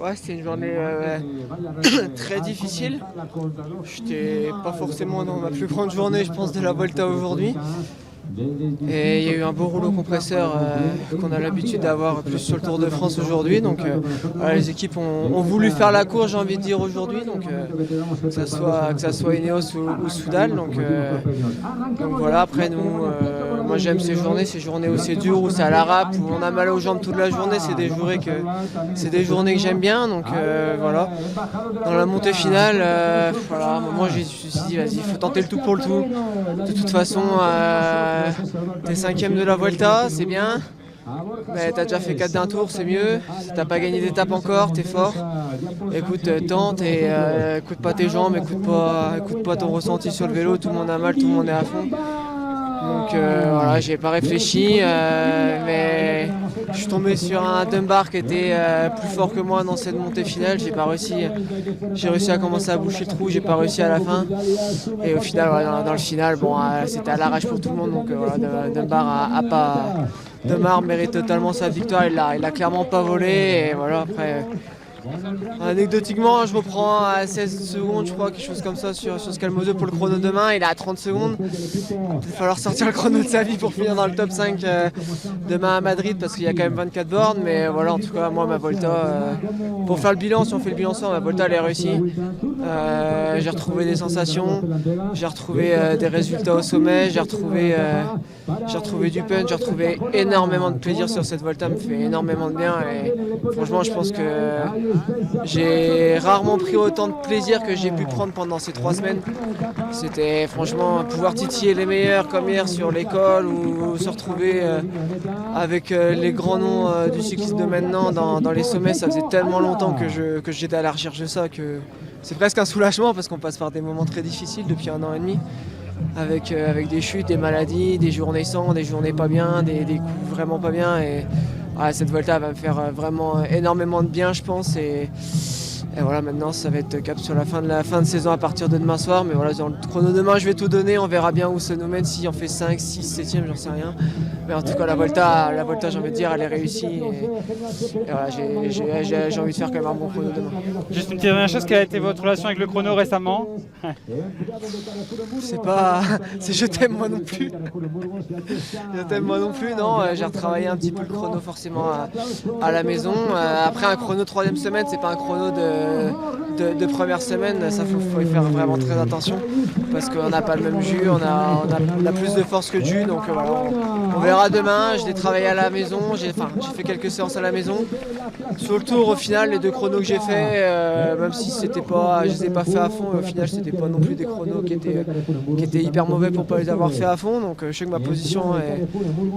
Ouais, c'était une journée très difficile. J'étais pas forcément dans ma plus grande journée, je pense, de la Volta aujourd'hui. Et il y a eu un beau rouleau compresseur qu'on a l'habitude d'avoir plus sur le Tour de France aujourd'hui. Donc voilà, les équipes ont voulu faire la course, j'ai envie de dire, aujourd'hui. Donc que ça soit Ineos ou Soudal. Donc voilà, après nous, moi j'aime ces journées où c'est dur, où c'est à la râpe, où on a mal aux jambes toute la journée. C'est des journées que j'aime bien. Donc voilà. Dans la montée finale, voilà, moi je me suis dit vas-y, il faut tenter le tout pour le tout. De toute façon, t'es 5ème de la Vuelta, c'est bien. Mais t'as déjà fait 4 d'un tour, c'est mieux. Si t'as pas gagné d'étape encore, t'es fort. Écoute, tente et écoute pas tes jambes, écoute pas ton ressenti sur le vélo. Tout le monde a mal, tout le monde est à fond. Donc voilà, j'ai pas réfléchi, mais je suis tombé sur un Dunbar qui était plus fort que moi dans cette montée finale. J'ai réussi à commencer à boucher le trou, j'ai pas réussi à la fin. Et au final, voilà, dans le final, bon, c'était à l'arrache pour tout le monde. Donc voilà, Dunbar mérite totalement sa victoire. Il a clairement pas volé. Et voilà, après. Anecdotiquement, je reprends à 16 secondes, je crois, quelque chose comme ça sur Scalmozo pour le chrono demain. Il est à 30 secondes. Il va falloir sortir le chrono de sa vie pour finir dans le top 5 demain à Madrid parce qu'il y a quand même 24 bornes. Mais voilà, en tout cas, moi, ma Volta, pour faire le bilan, si on fait le bilan ensemble, ma Volta, elle est réussie. J'ai retrouvé des sensations, j'ai retrouvé des résultats au sommet, j'ai retrouvé du punch, j'ai retrouvé énormément de plaisir sur cette Volta, me fait énormément de bien. Et franchement, je pense que j'ai rarement pris autant de plaisir que j'ai pu prendre pendant ces 3 semaines. C'était franchement pouvoir titiller les meilleurs comme hier sur l'école ou se retrouver avec les grands noms du cyclisme de maintenant dans les sommets. Ça faisait tellement longtemps que j'étais à la recherche de ça que c'est presque un soulagement parce qu'on passe par des moments très difficiles depuis 1 an et demi. Avec des chutes, des maladies, des journées sans, des journées pas bien, des coups vraiment pas bien. Et cette Volta va me faire vraiment énormément de bien, je pense. Et voilà, maintenant ça va être cap sur la fin de saison à partir de demain soir. Mais voilà, dans le chrono demain, je vais tout donner. On verra bien où ça nous mène, si on fait 5, 6, 7e, j'en sais rien. Mais en tout cas, la Volta, j'ai envie de dire, elle est réussie. Et voilà, j'ai envie de faire quand même un bon chrono demain. Juste une dernière chose, quelle a été votre relation avec le chrono récemment? C'est je t'aime moi non plus. Je t'aime moi non plus, non. J'ai retravaillé un petit peu le chrono forcément à la maison. Après un chrono 3e semaine, c'est pas un chrono de première semaine. Ça faut y faire vraiment très attention parce qu'on n'a pas le même jus, on a plus de force que de jus. Donc voilà, on verra demain. Je l'ai travaillé à la maison. J'ai fait quelques séances à la maison. Sur le tour, au final, les 2 chronos que j'ai fait, même si je les ai pas fait à fond, au final c'était pas non plus des chronos qui étaient hyper mauvais pour pas les avoir fait à fond. Donc je sais que ma position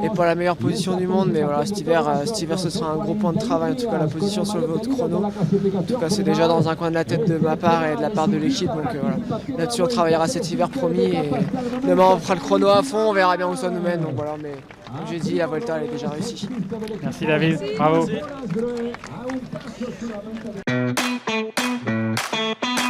est pas la meilleure position du monde, mais voilà, cet hiver ce sera un gros point de travail, en tout cas la position sur le votre chrono. En tout cas c'est déjà dans un coin de la tête de ma part et de la part de l'équipe. Donc voilà, là-dessus on travaillera cet hiver promis. Et demain on fera le chrono à fond, on verra bien où ça nous mène. Donc voilà, mais comme j'ai dit, la Volta elle est déjà réussie. Merci David, bravo. Merci.